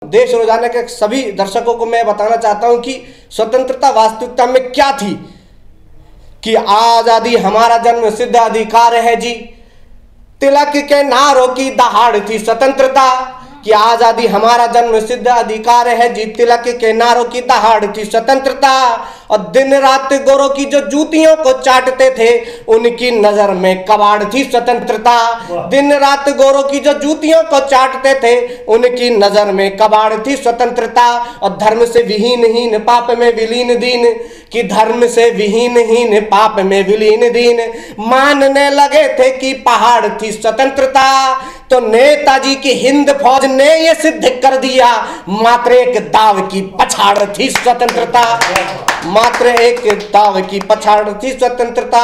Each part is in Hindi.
देश रोजाना के सभी दर्शकों को मैं बताना चाहता हूं कि स्वतंत्रता वास्तविकता में क्या थी। कि आजादी हमारा जन्म सिद्ध अधिकार है जी, तिलक के नारों की दहाड़ थी स्वतंत्रता। कि आजादी हमारा जन्म सिद्ध अधिकार है जी, तिलक के नारों की दहाड़ थी स्वतंत्रता। और दिन रात गोरों की जो जूतियों को चाटते थे उनकी नजर में कबाड़ थी स्वतंत्रता। दिन रात गोरों की जो जूतियों को चाटते थे उनकी नजर में कबाड़ थी स्वतंत्रता। और धर्म से विहीन पाप में विलीन दीन, कि धर्म से विहीन पाप में विलीन दीन मानने लगे थे कि पहाड़ थी स्वतंत्रता। तो नेताजी की हिंद फौज ने यह सिद्ध कर दिया, मात्र एक दाव की पछाड़ थी स्वतंत्रता। मात्र एक दाव की पछाड़ थी स्वतंत्रता।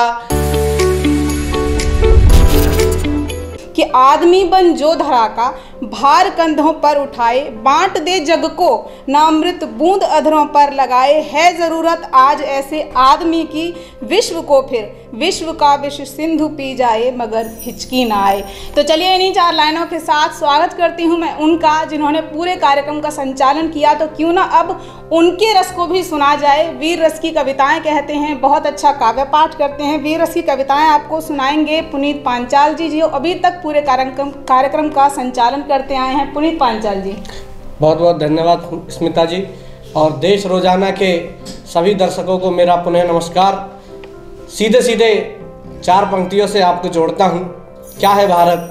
कि आदमी बन जो धरा का भार कंधों पर उठाए, बांट दे जग को न अमृत बूंद अधरों पर लगाए। है जरूरत आज ऐसे आदमी की विश्व को फिर विश्व का विष सिंधु पी जाए मगर हिचकी ना आए। तो चलिए इन्हीं 4 लाइनों के साथ स्वागत करती हूँ मैं उनका जिन्होंने पूरे कार्यक्रम का संचालन किया। तो क्यों ना अब उनके रस को भी सुना जाए। वीर रस की कविताएं कहते हैं, बहुत अच्छा काव्य पाठ करते हैं। वीर रस की कविताएं आपको सुनाएंगे पुनीत पांचाल जी जो अभी तक पूरे कार्यक्रम का संचालन करते आए हैं। पुनीत पांचाल जी, बहुत बहुत धन्यवाद स्मिता जी। और देश रोजाना के सभी दर्शकों को मेरा पुनः नमस्कार। सीधे सीधे 4 पंक्तियों से आपको जोड़ता हूँ। क्या है भारत?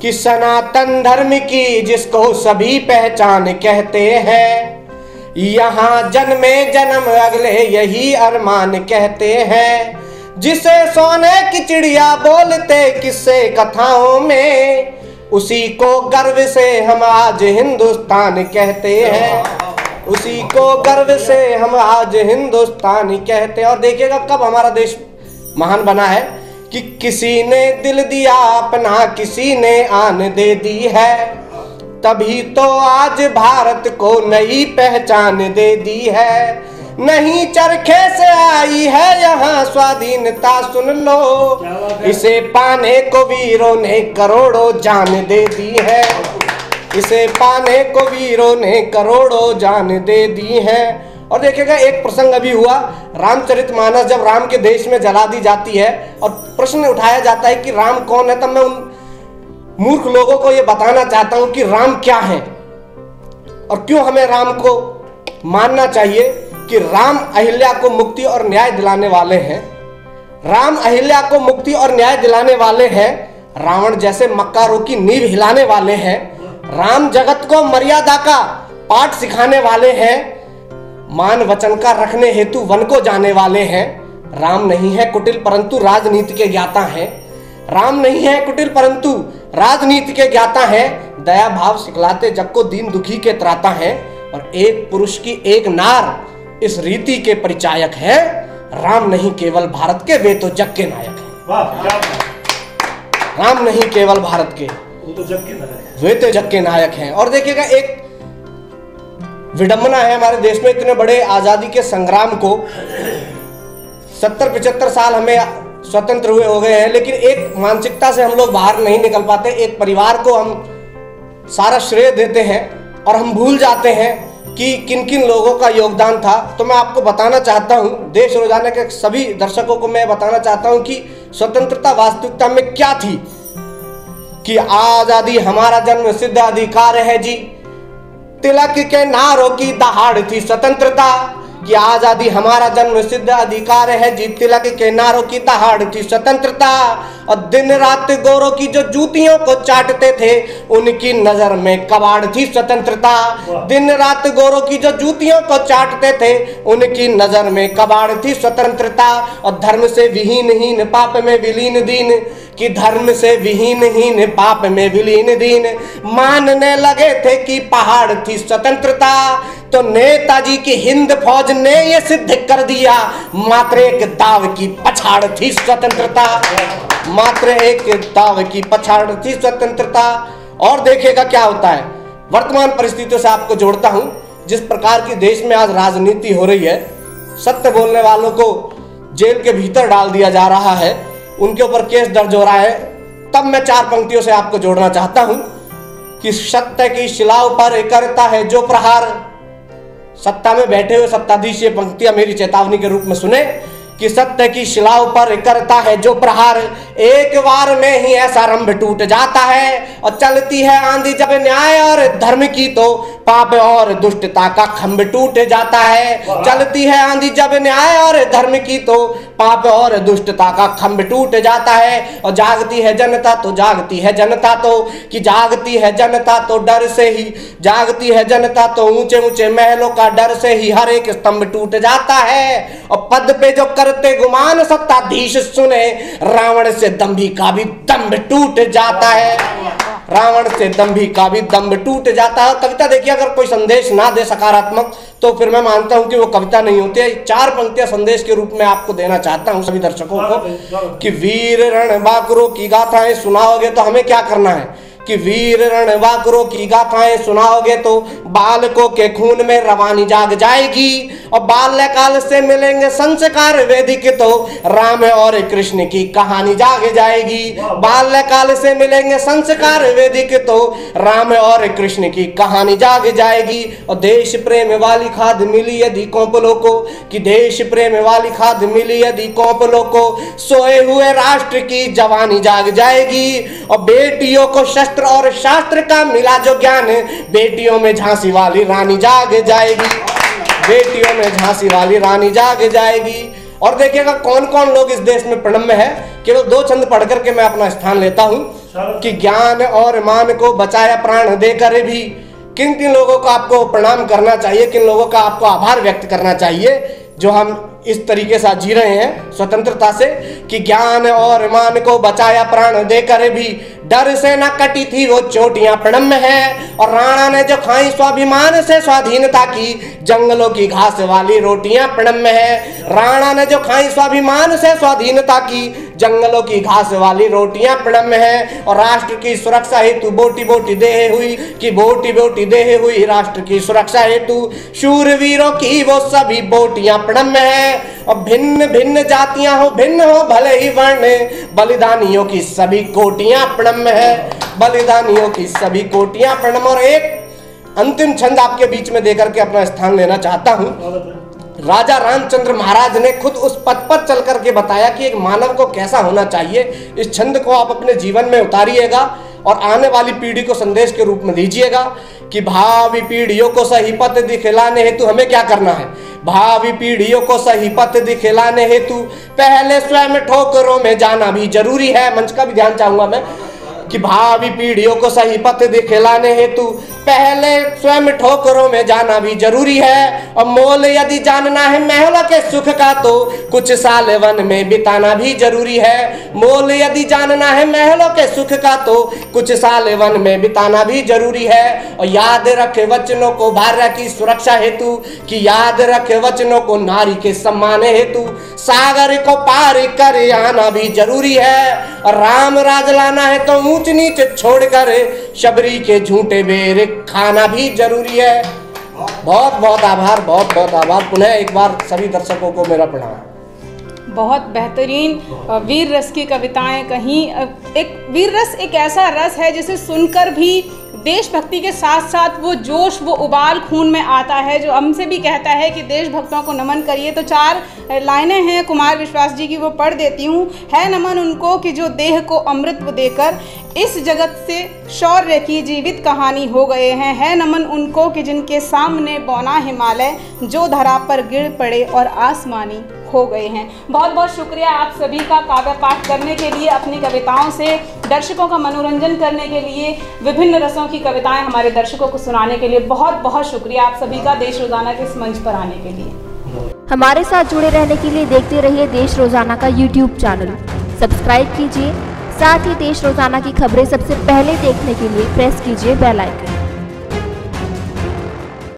कि सनातन धर्म की जिसको सभी पहचान कहते हैं, यहाँ जन्मे जन्म अगले यही अरमान कहते हैं। जिसे सोने की चिड़िया बोलते किस्से कथाओं में, उसी को गर्व से हम आज हिंदुस्तान कहते हैं। उसी को गर्व से हम आज हिंदुस्तानी कहते हैं। और देखिएगा कब हमारा देश महान बना है कि किसी ने दिल दिया अपना, किसी ने आन दे दी है, तभी तो आज भारत को नई पहचान दे दी है। नहीं चरखे से आई है यहाँ स्वाधीनता सुन लो, इसे पाने को वीरों ने करोड़ों जान दे दी है। इसे पाने को वीरों ने करोड़ों जान दे दी है। और देखिएगा एक प्रसंग अभी हुआ, रामचरितमानस जब राम के देश में जला दी जाती है और प्रश्न उठाया जाता है कि राम कौन है, तब मैं उन मूर्ख लोगों को यह बताना चाहता हूं कि राम क्या है और क्यों हमें राम को मानना चाहिए। कि राम अहिल्या को मुक्ति और न्याय दिलाने वाले हैं। राम अहिल्या को मुक्ति और न्याय दिलाने वाले हैं। रावण जैसे मक्कारों की नींव हिलाने वाले हैं। राम जगत को मर्यादा का पाठ सिखाने वाले हैं। मान वचन का रखने हेतु वन को जाने वाले हैं। राम नहीं है कुटिल परंतु राजनीति के ज्ञाता हैं। राम नहीं है कुटिल परंतु राजनीति के ज्ञाता हैं। दया भाव सिखलाते जग को दीन दुखी के त्राता हैं। और एक पुरुष की एक नार इस रीति के परिचायक है। राम नहीं केवल भारत के, वे तो जग के नायक हैं। राम नहीं केवल भारत के, वे तो जग के नायक हैं। और देखिएगा एक विडंबना है हमारे देश में, इतने बड़े आजादी के संग्राम को 70-75 साल हमें स्वतंत्र हुए हो गए हैं, लेकिन एक मानसिकता से हम लोग बाहर नहीं निकल पाते। एक परिवार को हम सारा श्रेय देते हैं और हम भूल जाते हैं कि किन किन लोगों का योगदान था। तो मैं आपको बताना चाहता हूं, देश रोजाना के सभी दर्शकों को मैं बताना चाहता हूं कि स्वतंत्रता वास्तविकता में क्या थी। कि आजादी हमारा जन्म सिद्ध अधिकार है जी, तिलक के नारों की दहाड़ थी स्वतंत्रता। कि आजादी हमारा जन्म सिद्ध अधिकार है जी, तिलक के नारों की दहाड़ थी स्वतंत्रता। और दिन रात गोरों की जो जूतियों को चाटते थे उनकी नजर में कबाड़ थी स्वतंत्रता। दिन रात गोरों की जो जूतियों को चाटते थे उनकी नजर में कबाड़ थी स्वतंत्रता। और धर्म से विहीन पाप में विलीन दीन, कि धर्म से विहीन पाप में विलीन दीन मानने लगे थे कि पहाड़ थी स्वतंत्रता। तो नेताजी की हिंद फौज ने यह सिद्ध कर दिया, मात्र एक दाव की पछाड़ थी स्वतंत्रता। मात्र एक दाव की पछाड़ थी स्वतंत्रता। और देखिएगा क्या होता है, वर्तमान परिस्थितियों से आपको जोड़ता हूं। जिस प्रकार की देश में आज राजनीति हो रही है, सत्य बोलने वालों को जेल के भीतर डाल दिया जा रहा है, उनके ऊपर केस दर्ज हो रहा है, तब मैं 4 पंक्तियों से आपको जोड़ना चाहता हूं कि सत्य की शिलाओं पर करता है जो प्रहार। सत्ता में बैठे हुए सत्ताधीश ये पंक्तियां मेरी चेतावनी के रूप में सुने कि सत्य की शिलाओं पर करता है जो प्रहार, एक बार में ही ऐसा रंभ टूट जाता है। और चलती है आंधी जब न्याय और धर्म की, तो पाप और दुष्टता का खंभ टूट जाता है। चलती है आंधी जब न्याय और धर्म की, तो पाप और दुष्टता का खंभ टूट जाता है। और जागती है जनता तो जागती है जनता तो, कि जागती है जनता तो डर से ही, जागती है जनता तो ऊंचे ऊंचे महलों का डर से ही हर एक स्तंभ टूट जाता है। और पद पे जो करते गुमान सत्ताधीश सुने, रावण से दंभी का भी दंभ टूट जाता है। रावण से दंभी का भी दंभ टूट जाता है। कविता देखिए, अगर कोई संदेश ना दे सकारात्मक, तो फिर मैं मानता हूं कि वो कविता नहीं होती है। 4 पंक्तियां संदेश के रूप में आपको देना चाहता हूं सभी दर्शकों को कि वीर रणबांकुरों की गाथाएं सुनाओगे तो हमें क्या करना है, कि वीर रणबांकुरों की गाथाएं सुनाओगे तो बालकों के खून में रवानी जाग जाएगी। और बाल्यकाल से मिलेंगे संस्कार वैदिक, तो राम और कृष्ण की कहानी जाग जाएगी। बाल्यकाल से मिलेंगे संस्कार वैदिक, तो राम और कृष्ण की कहानी जाग जाएगी। और देश प्रेम वाली खाद मिली यदि कौपलों को, कि देश प्रेम वाली खाद मिली यदि कौपलों को, सोए हुए राष्ट्र की जवानी जाग जाएगी। और बेटियों को शस्त्र और शास्त्र का मिला जो ज्ञान, बेटियों में झांसी वाली रानी जाग जाएगी। बेटियों में झांसी वाली रानी जाग जाएगी। और देखिएगा कौन कौन लोग इस देश में प्रणम्य है। केवल 2 छंद पढ़ करके मैं अपना स्थान लेता हूं कि ज्ञान और मान को बचाया प्राण देकर भी, किन किन लोगों को आपको प्रणाम करना चाहिए, किन लोगों का आपको आभार व्यक्त करना चाहिए जो हम इस तरीके से जी रहे हैं स्वतंत्रता से, कि ज्ञान और मान को बचाया प्राण देकर भी, डर से न कटी थी वो चोटियां प्रणम्य है। और राणा ने जो खाई स्वाभिमान से स्वाधीनता की, जंगलों की घास वाली रोटियां प्रणम्य है। राणा ने जो खाई स्वाभिमान से स्वाधीनता की, जंगलों की घास वाली रोटियां प्रणम्य है। और राष्ट्र की सुरक्षा हेतु बोटी बोटी देह हुई, कि बोटी बोटी देह हुई राष्ट्र की सुरक्षा हेतु, शूरवीरों की वो सभी बोटियां प्रणम्य है। और भिन्न भिन्न जातियां हो भिन्न हो भले ही वर्ण, बलिदानियों की सभी कोटियां प्रणम्य है। बलिदानियों की सभी कोटियां प्रणम्य। और एक अंतिम छंद आपके बीच में देकर के अपना स्थान लेना चाहता हूं। राजा रामचंद्र महाराज ने खुद उस पथ पर चल करके बताया कि एक मानव को कैसा होना चाहिए। इस छंद को आप अपने जीवन में उतारिएगा और आने वाली पीढ़ी को संदेश के रूप में दीजिएगा कि भावी पीढ़ियों को सही पथ दिखलाने हेतु हमें क्या करना है। भावी पीढ़ियों को सही पथ दिखलाने हेतु पहले स्वयं ठोकरों में जाना भी जरूरी है। मंच का भी ध्यान चाहूंगा मैं कि भावी पीढ़ियों को सही पथ दिखलाने हेतु पहले स्वयं ठोकरों में जाना भी जरूरी है। और मोल यदि जानना है महलों के सुख का, तो कुछ साल वन में बिताना भी जरूरी है। मोल यदि जानना है महलों के सुख का, तो कुछ साल वन में बिताना भी जरूरी है। और याद रखे वचनों को भार्या की सुरक्षा हेतु, कि याद रखे वचनों को नारी के सम्मान हेतु, सागर को पार कर आना भी जरूरी है। और राम राज लाना है तो ऊंच नीच छोड़कर शबरी के झूठे बेर खाना भी जरूरी है। बहुत बहुत आभार, बहुत बहुत आभार। पुनः एक बार सभी दर्शकों को मेरा प्रणाम। बहुत बेहतरीन वीर रस की कविताएं कहीं। एक वीर रस एक ऐसा रस है जिसे सुनकर भी देशभक्ति के साथ साथ वो जोश, वो उबाल खून में आता है, जो हमसे भी कहता है कि देशभक्तों को नमन करिए। तो 4 लाइनें हैं कुमार विश्वास जी की, वो पढ़ देती हूँ। है नमन उनको कि जो देह को अमृत देकर इस जगत से शौर्य की जीवित कहानी हो गए हैं। है नमन उनको कि जिनके सामने बौना हिमालय, जो धरा पर गिर पड़े और आसमानी हो गए हैं। बहुत बहुत शुक्रिया आप सभी का काव्य पाठ करने के लिए, अपनी कविताओं से दर्शकों का मनोरंजन करने के लिए, विभिन्न रसों की कविताएं हमारे दर्शकों को सुनाने के लिए बहुत बहुत शुक्रिया आप सभी का देश रोजाना के इस मंच पर आने के लिए। हमारे साथ जुड़े रहने के लिए देखते रहिए देश रोजाना का YouTube चैनल, सब्सक्राइब कीजिए। साथ ही देश रोजाना की खबरें सबसे पहले देखने के लिए प्रेस कीजिए बेल आइकन।